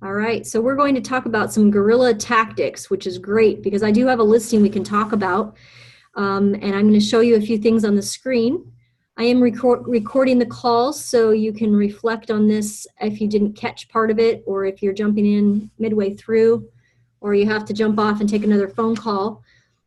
All right, so we're going to talk about some guerrilla tactics, which is great because I do have a listing we can talk about. And I'm going to show you a few things on the screen. I am recording the call so you can reflect on this if you didn't catch part of it, or if you're jumping in midway through, or you have to jump off and take another phone call.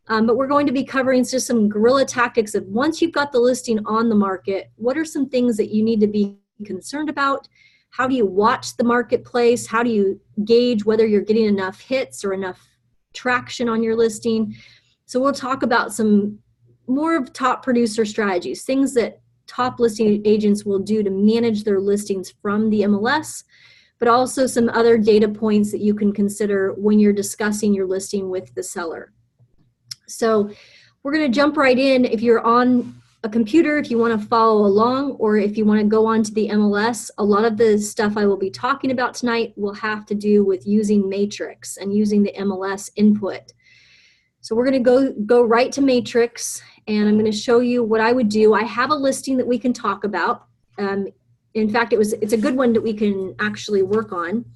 But we're going to be covering just some guerrilla tactics of once you've got the listing on the market, what are some things that you need to be concerned about? How do you watch the marketplace? How do you gauge whether you're getting enough hits or enough traction on your listing? So we'll talk about some more of top producer strategies, things that top listing agents will do to manage their listings from the MLS, but also some other data points that you can consider when you're discussing your listing with the seller. So we're going to jump right in. If you're on a computer, if you want to follow along, or if you want to go on to the MLS, a lot of the stuff I will be talking about tonight will have to do with using Matrix and using the MLS input. So we're going to go right to Matrix, and I'm going to show you what I would do. I have a listing that we can talk about. In fact, it's a good one that we can actually work on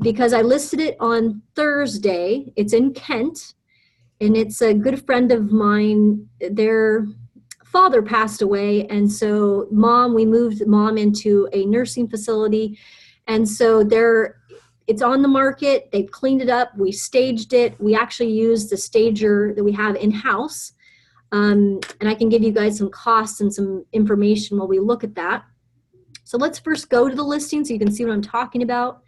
because I listed it on Thursday. It's in Kent, and it's a good friend of mine. Their father passed away, and so we moved mom into a nursing facility, and so it's on the market. They've cleaned it up. We staged it. We actually used the stager that we have in-house, and I can give you guys some costs and some information while we look at that. So let's first go to the listing so you can see what I'm talking about,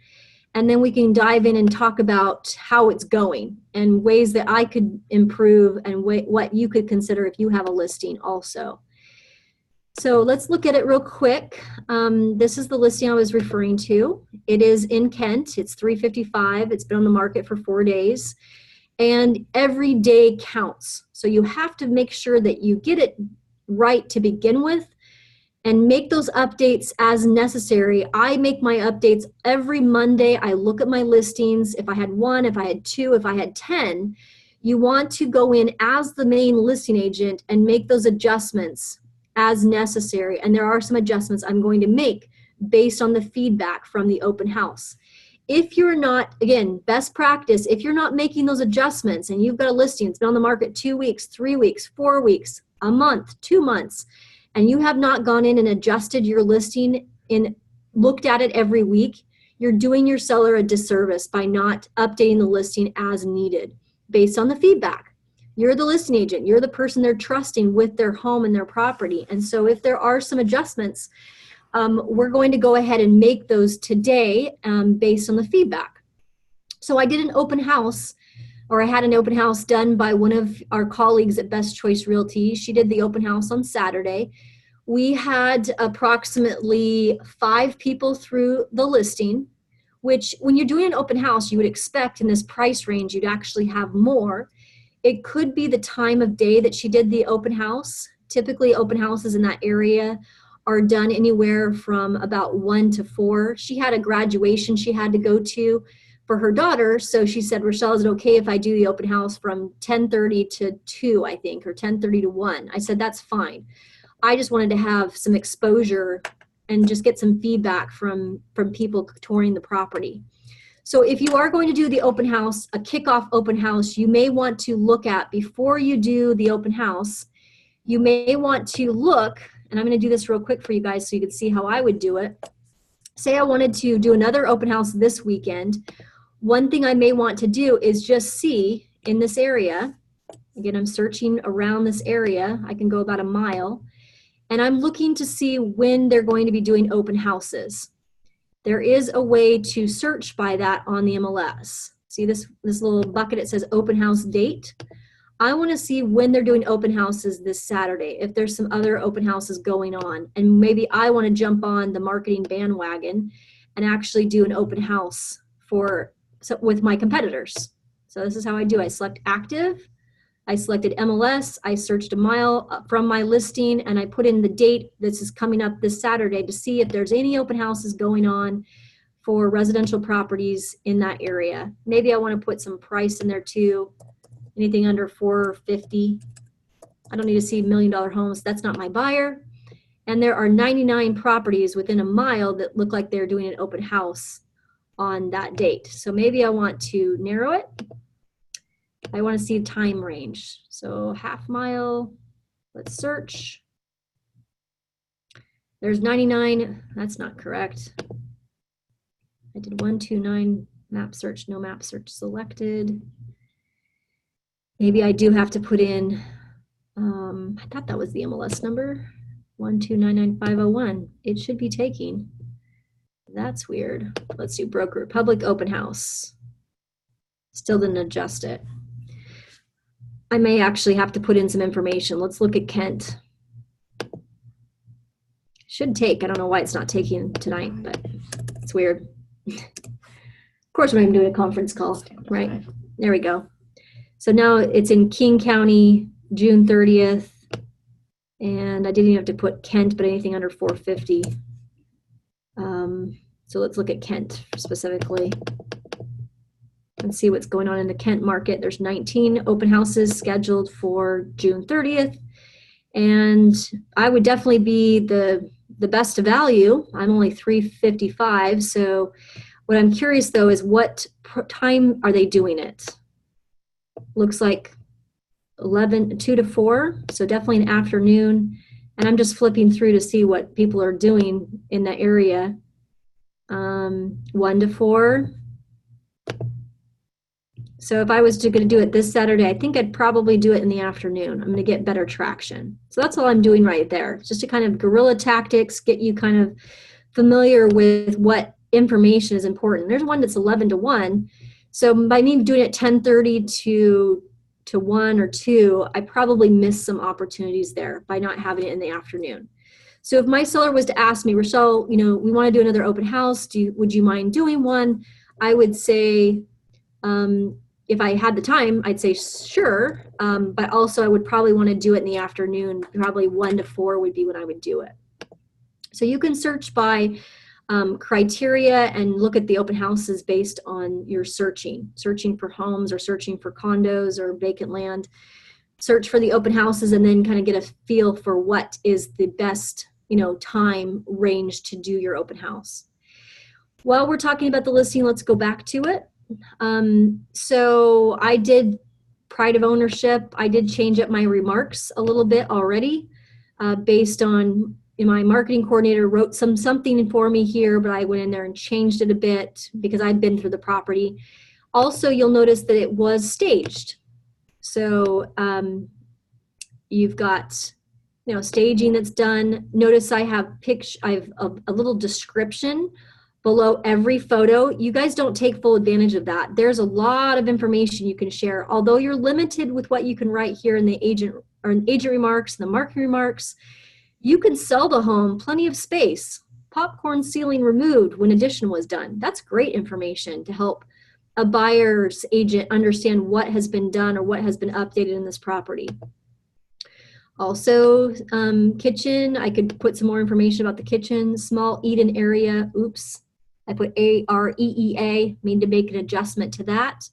and then we can dive in and talk about how it's going and ways that I could improve and what you could consider if you have a listing also. So let's look at it real quick. This is the listing I was referring to. It is in Kent. It's 355. It's been on the market for 4 days. And every day counts. So you have to make sure that you get it right to begin with and make those updates as necessary. I make my updates every Monday. I look at my listings. If I had 1, if I had 2, if I had 10, you want to go in as the main listing agent and make those adjustments as necessary. And there are some adjustments I'm going to make based on the feedback from the open house. If you're not, again, best practice, if you're not making those adjustments and you've got a listing, it's been on the market 2 weeks, 3 weeks, 4 weeks, a month, 2 months, and you have not gone in and adjusted your listing and looked at it every week, you're doing your seller a disservice by not updating the listing as needed based on the feedback. You're the listing agent. You're the person they're trusting with their home and their property. And so if there are some adjustments, we're going to go ahead and make those today based on the feedback. So I did an open house, or I had an open house done by one of our colleagues at Best Choice Realty. She did the open house on Saturday. We had approximately 5 people through the listing, which when you're doing an open house, you would expect in this price range, you'd actually have more. It could be the time of day that she did the open house. Typically open houses in that area are done anywhere from about 1 to 4. She had a graduation she had to go to for her daughter, so she said, Rochelle, is it okay if I do the open house from 10:30 to 2, I think, or 10:30 to 1? I said, that's fine. I just wanted to have some exposure and just get some feedback from people touring the property. So if you are going to do the open house, a kickoff open house, you may want to look at, before you do the open house, you may want to look, and I'm going to do this real quick for you guys so you can see how I would do it. Say I wanted to do another open house this weekend. One thing I may want to do is just see in this area, again, I'm searching around this area, I can go about a mile, and I'm looking to see when they're going to be doing open houses. There is a way to search by that on the MLS. See this little bucket, it says open house date. I want to see when they're doing open houses this Saturday, if there's some other open houses going on, and maybe I want to jump on the marketing bandwagon and actually do an open house with my competitors. So this is how I do. I select active, I selected MLS, I searched a mile from my listing, and I put in the date this is coming up this Saturday to see if there's any open houses going on for residential properties in that area. Maybe I want to put some price in there too, anything under $450. I don't need to see $1 million homes. That's not my buyer. And there are 99 properties within a mile that look like they're doing an open house on that date. So maybe I want to narrow it. I want to see time range. So half mile, let's search. There's 99, that's not correct. I did 129 map search, no map search selected. Maybe I do have to put in, I thought that was the MLS number, 1299501. It should be taking. That's weird. Let's do broker, public open house. Still didn't adjust it. I may actually have to put in some information. Let's look at Kent. Should take, I don't know why it's not taking tonight, but it's weird. Of course, when I'm doing a conference call, right? There we go. So now it's in King County, June 30th. And I didn't even have to put Kent, but anything under 450. So let's look at Kent specifically and see what's going on in the Kent market. There's 19 open houses scheduled for June 30th. And I would definitely be the best value. I'm only 355. So what I'm curious though is what time are they doing it? Looks like 2 to 4. So definitely an afternoon. And I'm just flipping through to see what people are doing in the area. 1 to 4. So if I was going to do it this Saturday, I think I'd probably do it in the afternoon. I'm going to get better traction. So that's all I'm doing right there. Just to kind of guerrilla tactics, get you kind of familiar with what information is important. There's one that's 11 to 1. So by me doing it 10:30 to 1 or 2, I probably missed some opportunities there by not having it in the afternoon. So if my seller was to ask me, Rochelle, you know, we want to do another open house. Would you mind doing one? I would say, if I had the time, I'd say sure. But also I would probably want to do it in the afternoon. Probably 1 to 4 would be when I would do it. So you can search by criteria and look at the open houses based on your searching for homes or searching for condos or vacant land. Search for the open houses and then kind of get a feel for what is the best, you know, time range to do your open house. While we're talking about the listing, let's go back to it. So I did pride of ownership. I did change up my remarks a little bit already based on my marketing coordinator wrote something for me here, but I went in there and changed it a bit because I'd been through the property. Also, you'll notice that it was staged. So you've got, you know, staging that's done. Notice I have a little description below every photo. You guys don't take full advantage of that. There's a lot of information you can share. Although you're limited with what you can write here in the agent remarks, the marketing remarks, you can sell the home, plenty of space, popcorn ceiling removed when addition was done. That's great information to help a buyer's agent understand what has been done or what has been updated in this property. Also, kitchen, I could put some more information about the kitchen, small eat-in area. Oops, I put AREEA, mean to make an adjustment to that.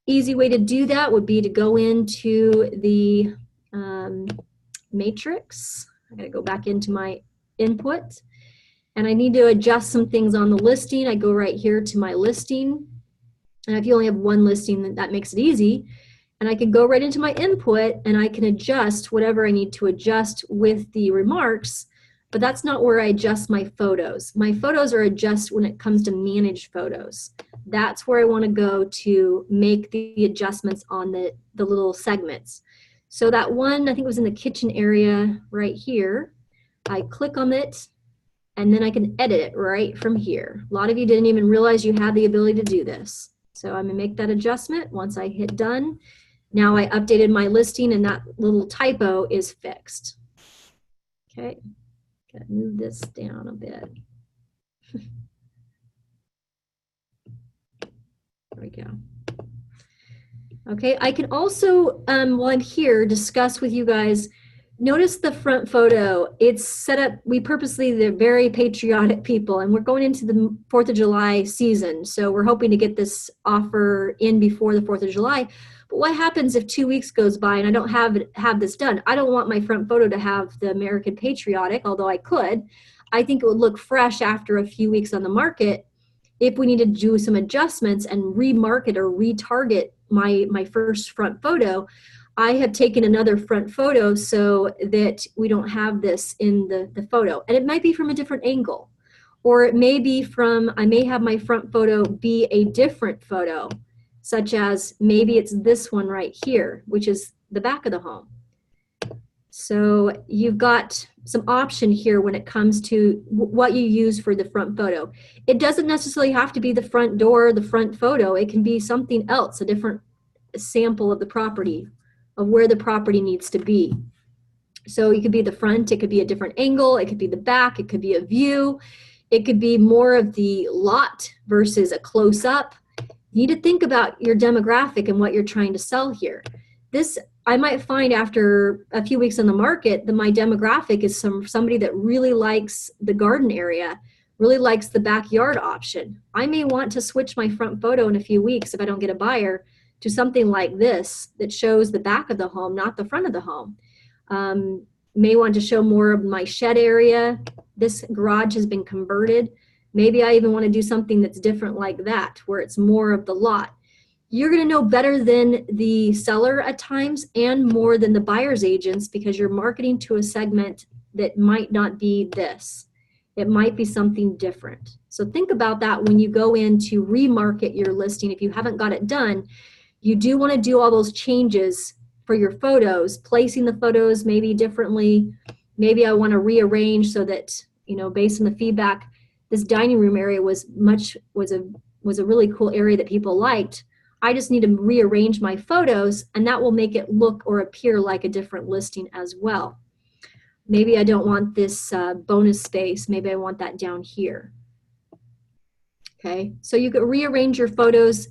Easy way to do that would be to go into the matrix. I gotta go back into my input and I need to adjust some things on the listing. I go right here to my listing. And if you only have one listing, then that makes it easy. And I can go right into my input and I can adjust whatever I need to adjust with the remarks, but that's not where I adjust my photos. My photos are adjusted when it comes to manage photos. That's where I want to go to make the adjustments on the little segments. So that one, I think it was in the kitchen area right here. I click on it and then I can edit it right from here. A lot of you didn't even realize you had the ability to do this. So I'm gonna make that adjustment. Once I hit done, now I updated my listing and that little typo is fixed. Okay, gotta move this down a bit. There we go. Okay, I can also, while I'm here, discuss with you guys, notice the front photo. It's set up, they're very patriotic people, and we're going into the 4th of July season, so we're hoping to get this offer in before the 4th of July. But what happens if 2 weeks goes by and I don't have this done? I don't want my front photo to have the American patriotic, although I could. I think it would look fresh after a few weeks on the market if we need to do some adjustments and remarket or retarget my first front photo, I have taken another front photo so that we don't have this in the photo. And it might be from a different angle, or it may be from, I may have my front photo be a different photo, such as maybe it's this one right here, which is the back of the home. So you've got some option here when it comes to what you use for the front photo. It doesn't necessarily have to be the front door, the front photo. It can be something else, a different sample of the property, of where the property needs to be. So it could be the front, it could be a different angle, it could be the back, it could be a view, it could be more of the lot versus a close-up. You need to think about your demographic and what you're trying to sell here. This, I might find after a few weeks on the market that my demographic is somebody that really likes the garden area, really likes the backyard option. I may want to switch my front photo in a few weeks if I don't get a buyer to something like this that shows the back of the home, not the front of the home. May want to show more of my shed area. This garage has been converted. Maybe I even want to do something that's different like that, where it's more of the lot. You're going to know better than the seller at times and more than the buyer's agents because you're marketing to a segment that might not be this. It might be something different. So think about that when you go in to remarket your listing. If you haven't got it done, you do want to do all those changes for your photos, placing the photos maybe differently. Maybe I want to rearrange so that, you know, based on the feedback, this dining room area was a really cool area that people liked. I just need to rearrange my photos and that will make it look or appear like a different listing as well. Maybe I don't want this bonus space. Maybe I want that down here. Okay, so you could rearrange your photos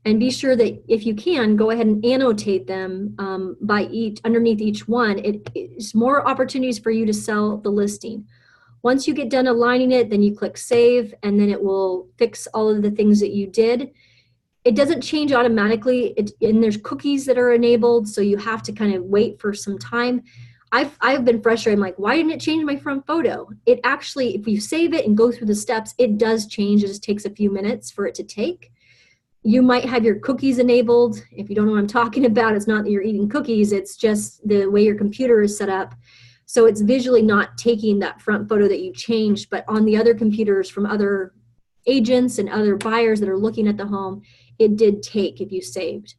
and be sure that if you can, go ahead and annotate them underneath each one. It's more opportunities for you to sell the listing. Once you get done aligning it, then you click save and then it will fix all of the things that you did. It doesn't change automatically, and there's cookies that are enabled, so you have to kind of wait for some time. I've been frustrated. I'm like, why didn't it change my front photo? It actually, if you save it and go through the steps, it does change. It just takes a few minutes for it to take. You might have your cookies enabled. If you don't know what I'm talking about, it's not that you're eating cookies, it's just the way your computer is set up. So it's visually not taking that front photo that you changed, but on the other computers from other agents and other buyers that are looking at the home, it did take if you saved.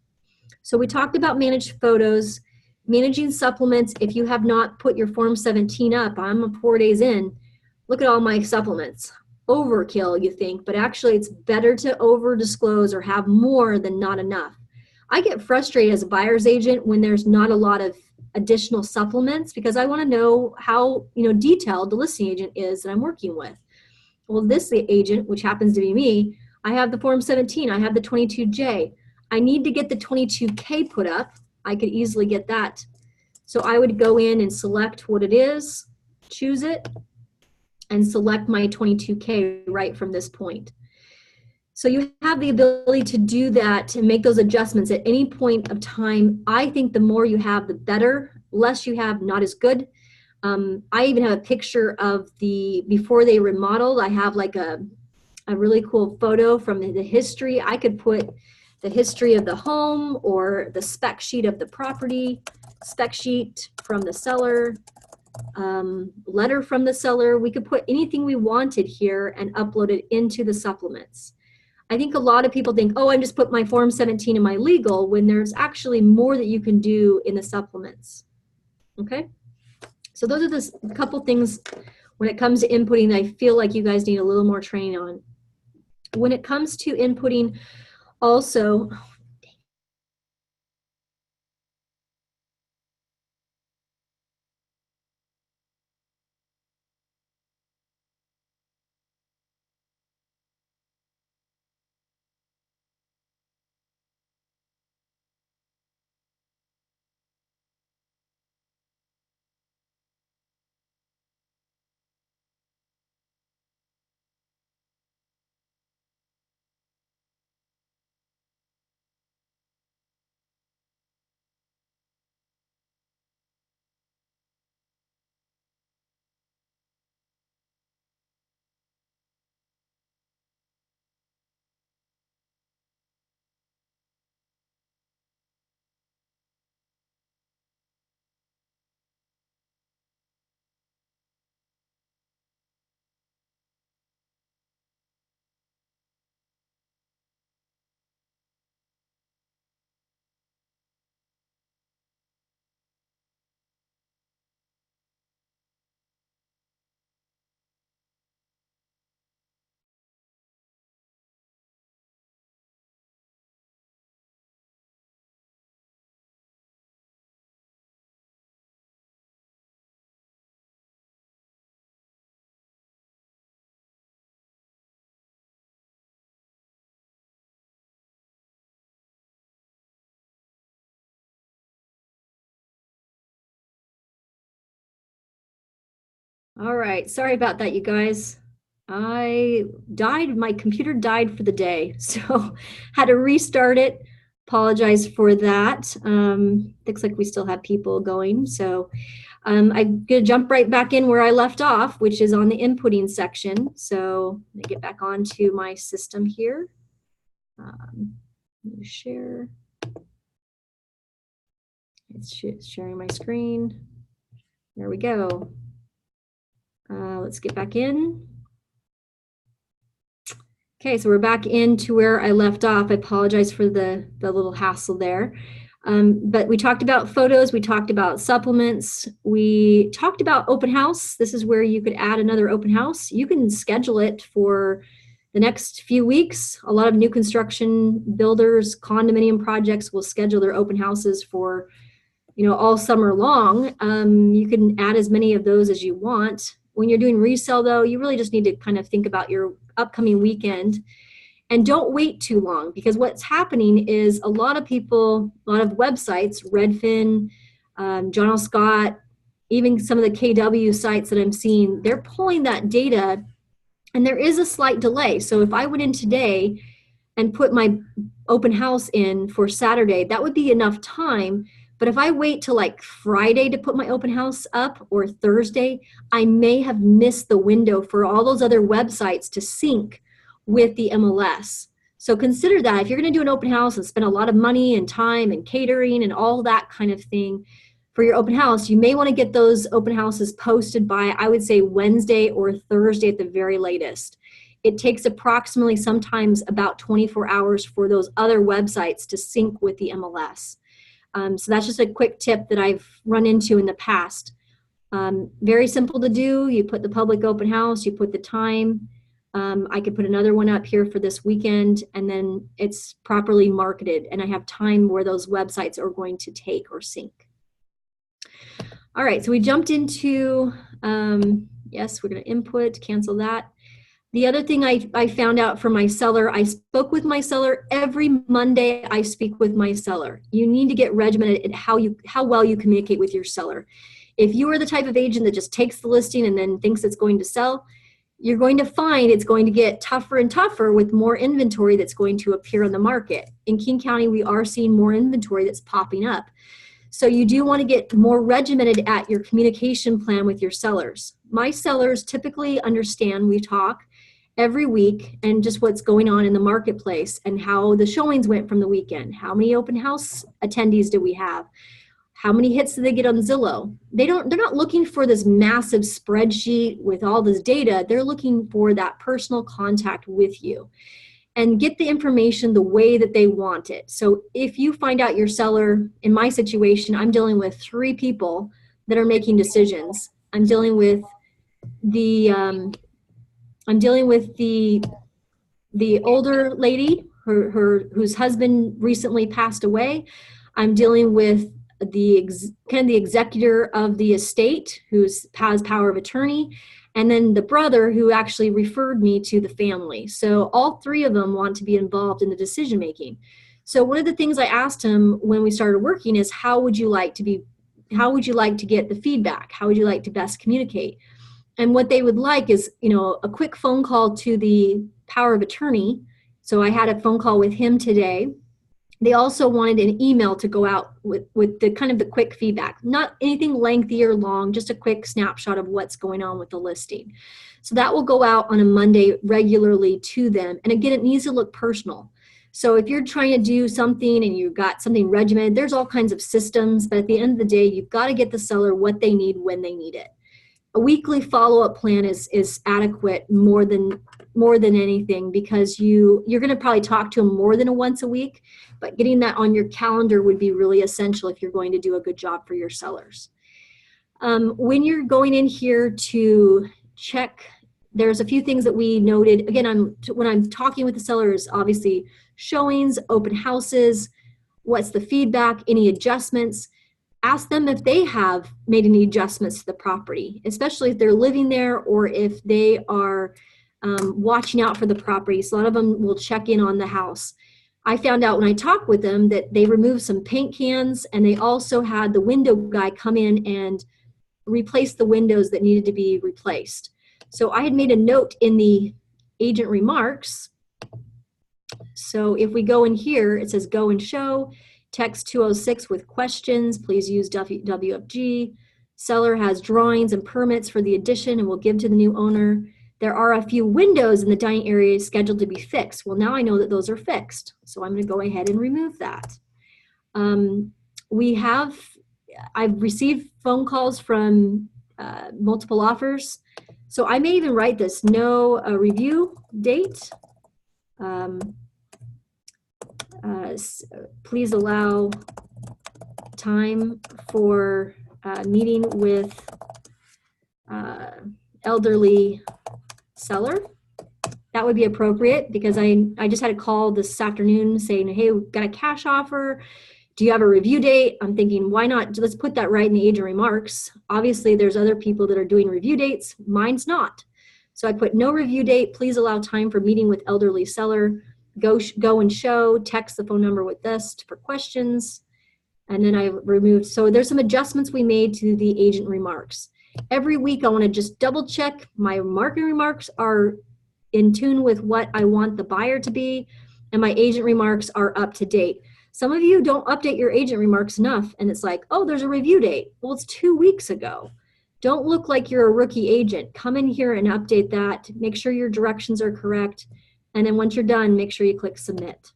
So we talked about managed photos, managing supplements. If you have not put your Form 17 up, I'm 4 days in, look at all my supplements. Overkill, you think, but actually it's better to over disclose or have more than not enough. I get frustrated as a buyer's agent when there's not a lot of additional supplements because I want to know how, you know, detailed the listing agent is that I'm working with. Well, this agent, which happens to be me, I have the Form 17, I have the 22J. I need to get the 22K put up. I could easily get that. So I would go in and select what it is, choose it, and select my 22K right from this point. So you have the ability to do that and make those adjustments at any point of time. I think the more you have, the better. Less you have, not as good. I even have a picture of the before they remodeled. I have like a really cool photo from the history. I could put the history of the home or the spec sheet of the property, spec sheet from the seller, letter from the seller. We could put anything we wanted here and upload it into the supplements. I think a lot of people think, oh, I just put my Form 17 in my legal, when there's actually more that you can do in the supplements. Okay? So those are the couple things when it comes to inputting that I feel like you guys need a little more training on. When it comes to inputting also, All right, sorry about that, you guys. My computer died for the day, so had to restart it. Apologize for that. Looks like we still have people going, so I'm gonna jump right back in where I left off, which is on the inputting section. So let me get back onto my system here. Share. It's sharing my screen. There we go. Let's get back in. Okay, so we're back into where I left off. I apologize for the little hassle there. But we talked about photos, we talked about supplements, we talked about open house. This is where you could add another open house. You can schedule it for the next few weeks. A lot of new construction builders, condominium projects will schedule their open houses for, all summer long. You can add as many of those as you want. When you're doing resale, though, you really just need to kind of think about your upcoming weekend and don't wait too long, because what's happening is a lot of websites, Redfin, John L. Scott, even some of the KW sites that I'm seeing, they're pulling that data and there is a slight delay. So if I went in today and put my open house in for Saturday, that would be enough time. But if I wait till like Friday to put my open house up or Thursday, I may have missed the window for all those other websites to sync with the MLS. So consider that if you're going to do an open house and spend a lot of money and time and catering and all that kind of thing for your open house, you may want to get those open houses posted by, I would say, Wednesday or Thursday at the very latest. It takes approximately sometimes about 24 hours for those other websites to sync with the MLS. So that's just a quick tip that I've run into in the past. Very simple to do. You put the public open house, you put the time. I could put another one up here for this weekend, and then it's properly marketed, and I have time where those websites are going to take or sync. All right, so we jumped into, yes, we're going to input, cancel that. The other thing I found out from my seller, I spoke with my seller every Monday. I speak with my seller. You need to get regimented at how well you communicate with your seller. If you are the type of agent that just takes the listing and then thinks it's going to sell, you're going to find it's going to get tougher and tougher with more inventory that's going to appear on the market. In King County, we are seeing more inventory that's popping up. So you do want to get more regimented at your communication plan with your sellers. My sellers typically understand, we talk every week and just what's going on in the marketplace and how the showings went from the weekend. How many open house attendees do we have? How many hits do they get on Zillow? They're not looking for this massive spreadsheet with all this data. They're looking for that personal contact with you and get the information the way that they want it. So if you find out your seller, in my situation, I'm dealing with 3 people that are making decisions. I'm dealing with the older lady, whose husband recently passed away. I'm dealing with the executor of the estate, who has power of attorney, and then the brother who actually referred me to the family. So all 3 of them want to be involved in the decision making. So one of the things I asked him when we started working is, how would you like to get the feedback? How would you like to best communicate? And what they would like is, a quick phone call to the power of attorney. So I had a phone call with him today. They also wanted an email to go out with the kind of the quick feedback, not anything lengthy or long, just a quick snapshot of what's going on with the listing. So that will go out on a Monday regularly to them. And again, it needs to look personal. So if you're trying to do something and you've got something regimented, there's all kinds of systems, but at the end of the day, you've got to get the seller what they need when they need it. A weekly follow-up plan is adequate more than anything, because you're going to probably talk to them more than once a week, but getting that on your calendar would be really essential if you're going to do a good job for your sellers. When you're going in here to check, there's a few things that we noted. Again, when I'm talking with the sellers, obviously showings, open houses, what's the feedback, any adjustments. Ask them if they have made any adjustments to the property, especially if they're living there or if they are watching out for the property. So a lot of them will check in on the house. I found out when I talked with them that they removed some paint cans, and they also had the window guy come in and replace the windows that needed to be replaced. So I had made a note in the agent remarks. So if we go in here, it says go and show, text 206 with questions, please use WFG. Seller has drawings and permits for the addition and will give to the new owner. There are a few windows in the dining area scheduled to be fixed. Well, now I know that those are fixed. So I'm going to go ahead and remove that. I've received phone calls from multiple offers. So I may even write this, no review date. Please allow time for meeting with elderly seller. That would be appropriate because I just had a call this afternoon saying, hey, we've got a cash offer. Do you have a review date? I'm thinking, why not? Let's put that right in the agent remarks. Obviously, there's other people that are doing review dates. Mine's not. So I put no review date. Please allow time for meeting with elderly seller. Go and show. Text the phone number with this for questions. And then I removed. So there's some adjustments we made to the agent remarks. Every week, I want to just double check my marketing remarks are in tune with what I want the buyer to be, and my agent remarks are up to date. Some of you don't update your agent remarks enough, and it's like, oh, there's a review date. Well, it's 2 weeks ago. Don't look like you're a rookie agent. Come in here and update that. Make sure your directions are correct. And then once you're done, make sure you click submit.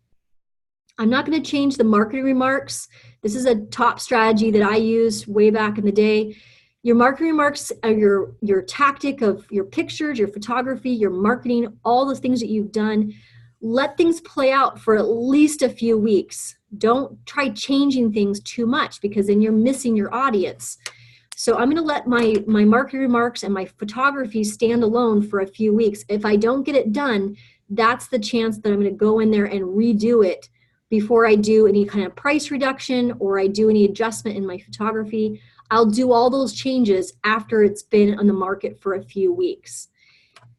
I'm not going to change the marketing remarks. This is a top strategy that I used way back in the day. Your marketing remarks are your tactic of your pictures, your photography, your marketing, all the things that you've done. Let things play out for at least a few weeks. Don't try changing things too much because then you're missing your audience. So I'm going to let my marketing remarks and my photography stand alone for a few weeks. If I don't get it done, that's the chance that I'm going to go in there and redo it before I do any kind of price reduction or I do any adjustment in my photography. I'll do all those changes after it's been on the market for a few weeks.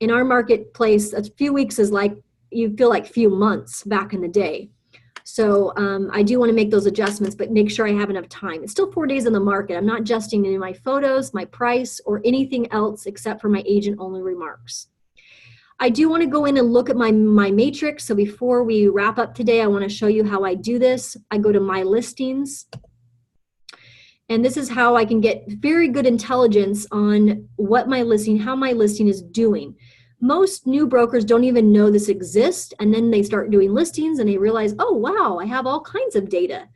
In our marketplace, a few weeks is like, you feel like few months back in the day. So I do want to make those adjustments, but make sure I have enough time. It's still 4 days in the market. I'm not adjusting any of my photos, my price, or anything else except for my agent-only remarks. I do want to go in and look at my matrix. So before we wrap up today, I want to show you how I do this. I go to my listings. And this is how I can get very good intelligence on what my listing, how my listing is doing. Most new brokers don't even know this exists, and then they start doing listings and they realize, oh, wow, I have all kinds of data.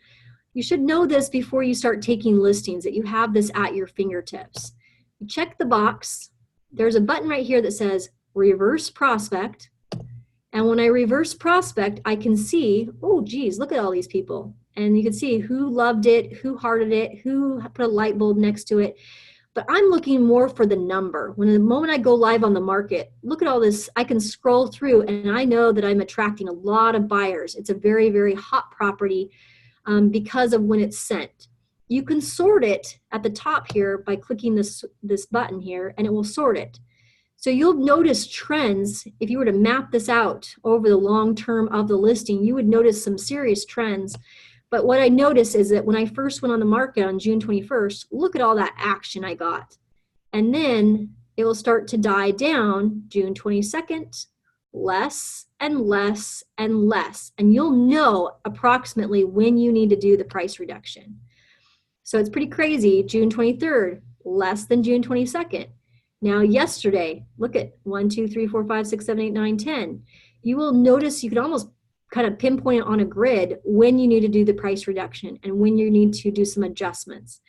You should know this before you start taking listings, that you have this at your fingertips. You check the box. There's a button right here that says reverse prospect. And when I reverse prospect, I can see, oh, geez, look at all these people. And you can see who loved it, who hearted it, who put a light bulb next to it. But I'm looking more for the number. When the moment I go live on the market, look at all this. I can scroll through and I know that I'm attracting a lot of buyers. It's a very, very hot property because of when it's sent. You can sort it at the top here by clicking this button here, and it will sort it. So you'll notice trends. If you were to map this out over the long term of the listing, you would notice some serious trends. But what I noticed is that when I first went on the market on June 21st, look at all that action I got. And then it will start to die down June 22nd, less and less and less. And you'll know approximately when you need to do the price reduction. So it's pretty crazy. June 23rd, less than June 22nd. Now yesterday, look at 1, 2, 3, 4, 5, 6, 7, 8, 9, 10. You will notice you can almost kind of pinpoint on a grid when you need to do the price reduction and when you need to do some adjustments.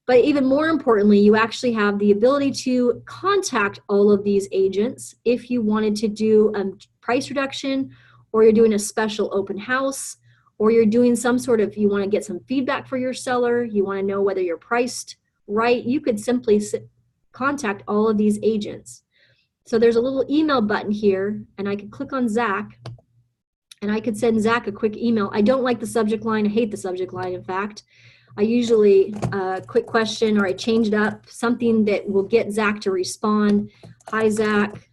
But even more importantly, you actually have the ability to contact all of these agents if you wanted to do a price reduction, or you're doing a special open house, or you're doing some sort of, you want to get some feedback for your seller, you want to know whether you're priced right. You could simply contact all of these agents. So there's a little email button here, and I could click on Zach, and I could send Zach a quick email. I don't like the subject line. I hate the subject line, in fact. I usually, quick question, or I change it up, something that will get Zach to respond. Hi, Zach.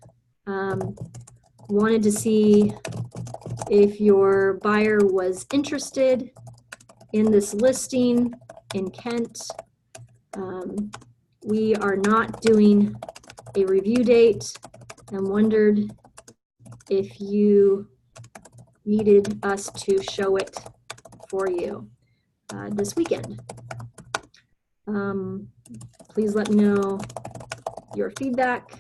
Wanted to see if your buyer was interested in this listing in Kent. we are not doing a review date and wondered if you needed us to show it for you this weekend. Please let me know your feedback.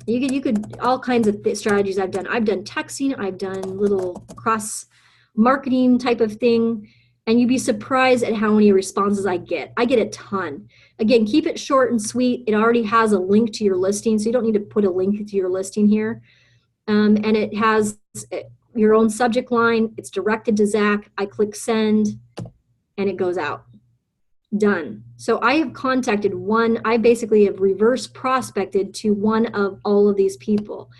You could all kinds of strategies I've done. I've done texting, I've done little cross marketing type of thing, and you'd be surprised at how many responses I get. I get a ton. Again, keep it short and sweet. It already has a link to your listing, so you don't need to put a link to your listing here. And it has your own subject line. It's directed to Zach. I click send, and it goes out. Done. So I have contacted I basically have reverse prospected to one of all of these people.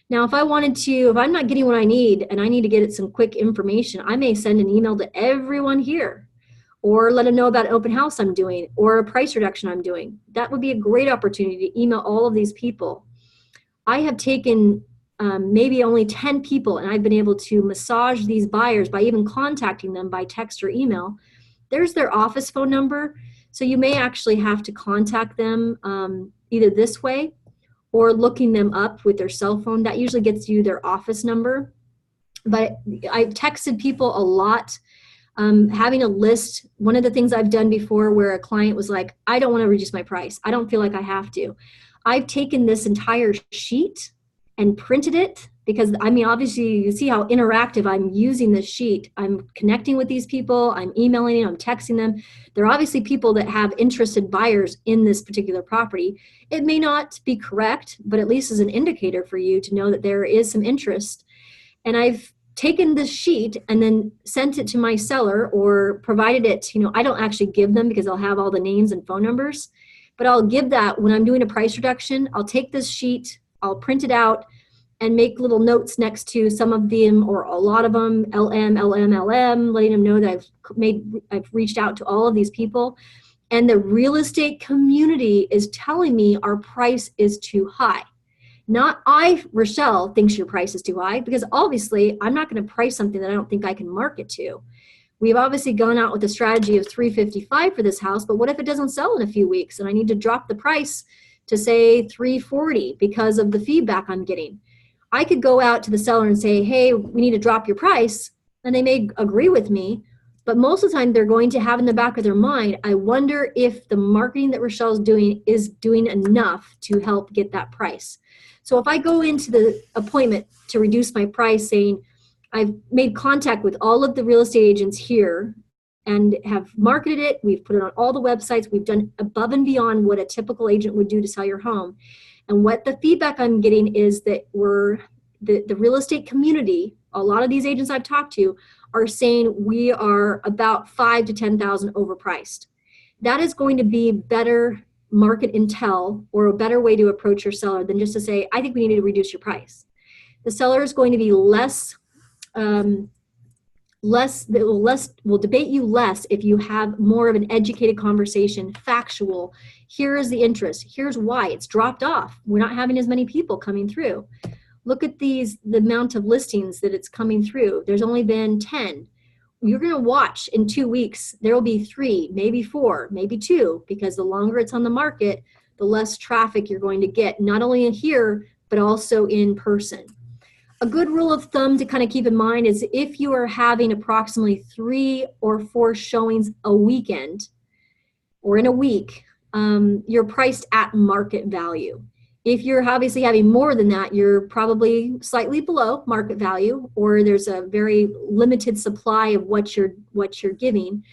Now, if I'm not getting what I need and I need to get some quick information, I may send an email to everyone here or let them know about an open house I'm doing or a price reduction I'm doing. That would be a great opportunity to email all of these people. I have taken maybe only 10 people, and I've been able to massage these buyers by even contacting them by text or email. There's their office phone number. So you may actually have to contact them either this way or looking them up with their cell phone. That usually gets you their office number. But I've texted people a lot. Having a list, one of the things I've done before where a client was like, I don't want to reduce my price. I don't feel like I have to. I've taken this entire sheet and printed it because, I mean, obviously you see how interactive I'm using this sheet. I'm connecting with these people, I'm emailing them, I'm texting them. They're obviously people that have interested buyers in this particular property. It may not be correct, but at least is an indicator for you to know that there is some interest. And I've taken this sheet and then sent it to my seller or provided it, I don't actually give them because I'll have all the names and phone numbers, but I'll give that when I'm doing a price reduction. I'll take this sheet, I'll print it out and make little notes next to some of them or a lot of them, LM, letting them know that I've reached out to all of these people. And the real estate community is telling me our price is too high. Not Rochelle, thinks your price is too high, because obviously I'm not going to price something that I don't think I can market to. We've obviously gone out with a strategy of $355 for this house, but what if it doesn't sell in a few weeks and I need to drop the price to say $340 because of the feedback I'm getting? I could go out to the seller and say, hey, we need to drop your price, and they may agree with me, but most of the time they're going to have in the back of their mind, I wonder if the marketing that Rochelle's doing is doing enough to help get that price. So if I go into the appointment to reduce my price saying, I've made contact with all of the real estate agents here and have marketed it, we've put it on all the websites, we've done above and beyond what a typical agent would do to sell your home. And what the feedback I'm getting is that the real estate community, a lot of these agents I've talked to are saying we are about $5,000 to $10,000 overpriced. That is going to be better market intel or a better way to approach your seller than just to say, I think we need to reduce your price. The seller is going to be will debate you less if you have more of an educated conversation, factual. Here is the interest. Here's why it's dropped off. We're not having as many people coming through. Look at the amount of listings that it's coming through. There's only been 10. You're going to watch in 2 weeks. There will be 3, maybe 4, maybe 2, because the longer it's on the market, the less traffic you're going to get, not only in here, but also in person. A good rule of thumb to kind of keep in mind is if you are having approximately 3 or 4 showings a weekend or in a week, you're priced at market value. If you're obviously having more than that, you're probably slightly below market value, or there's a very limited supply of what you're giving.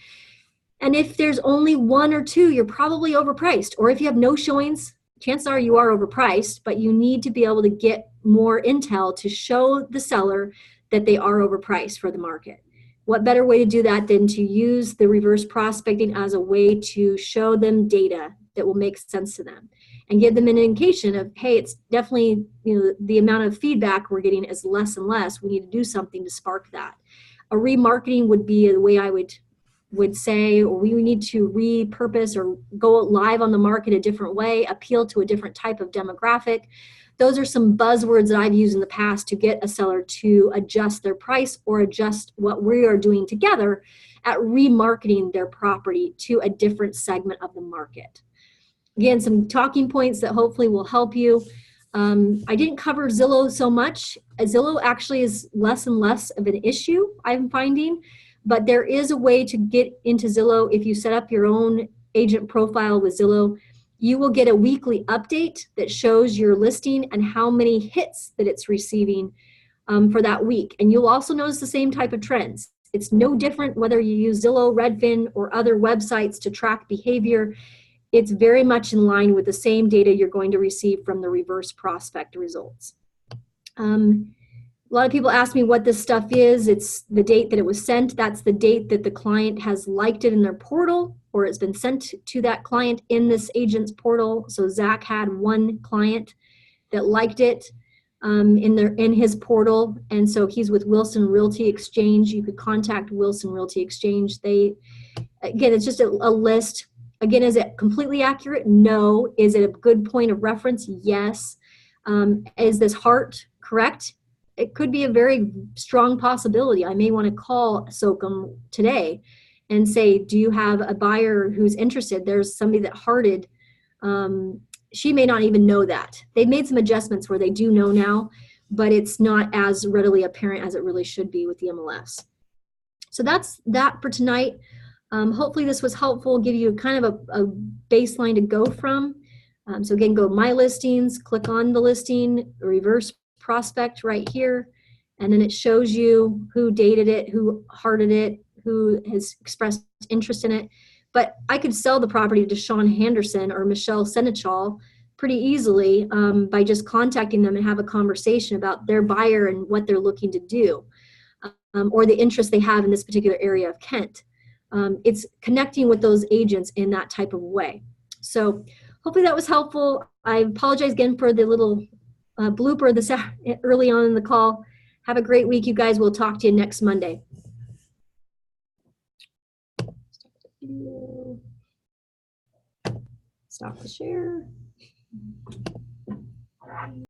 And if there's only 1 or 2, you're probably overpriced. Or if you have no showings, chances are you are overpriced, but you need to be able to get more intel to show the seller that they are overpriced for the market. What better way to do that than to use the reverse prospecting as a way to show them data that will make sense to them and give them an indication of, hey, it's definitely, the amount of feedback we're getting is less and less. We need to do something to spark that. A remarketing would be the way I would say, or we need to repurpose or go live on the market a different way, appeal to a different type of demographic. Those are some buzzwords that I've used in the past to get a seller to adjust their price or adjust what we are doing together at remarketing their property to a different segment of the market. again, some talking points that hopefully will help you. I didn't cover Zillow so much. Zillow actually is less and less of an issue, I'm finding, but there is a way to get into Zillow. If you set up your own agent profile with Zillow, you will get a weekly update that shows your listing and how many hits that it's receiving for that week. And you'll also notice the same type of trends. It's no different whether you use Zillow, Redfin, or other websites to track behavior. It's very much in line with the same data you're going to receive from the reverse prospect results. A lot of people ask me what this stuff is. It's the date that it was sent. That's the date that the client has liked it in their portal, or it's been sent to that client in this agent's portal. So Zach had one client that liked it in his portal, and so he's with Wilson Realty Exchange. You could contact Wilson Realty Exchange. Again, it's just a list. Again, is it completely accurate? No. Is it a good point of reference? Yes. Is this heart correct? It could be a very strong possibility. I may want to call SOCM today and say, do you have a buyer who's interested? There's somebody that hearted. She may not even know that. They've made some adjustments where they do know now, but it's not as readily apparent as it really should be with the MLS. So that's that for tonight. Hopefully this was helpful, give you kind of a baseline to go from. So again, go My Listings, click on the listing, reverse prospect right here, and then it shows you who dated it, who hearted it, who has expressed interest in it. But I could sell the property to Sean Henderson or Michelle Senechal pretty easily by just contacting them and have a conversation about their buyer and what they're looking to do, or the interest they have in this particular area of Kent. It's connecting with those agents in that type of way. So hopefully that was helpful. I apologize again for the little blooper this early on in the call. Have a great week, you guys. We'll talk to you next Monday. Stop the share.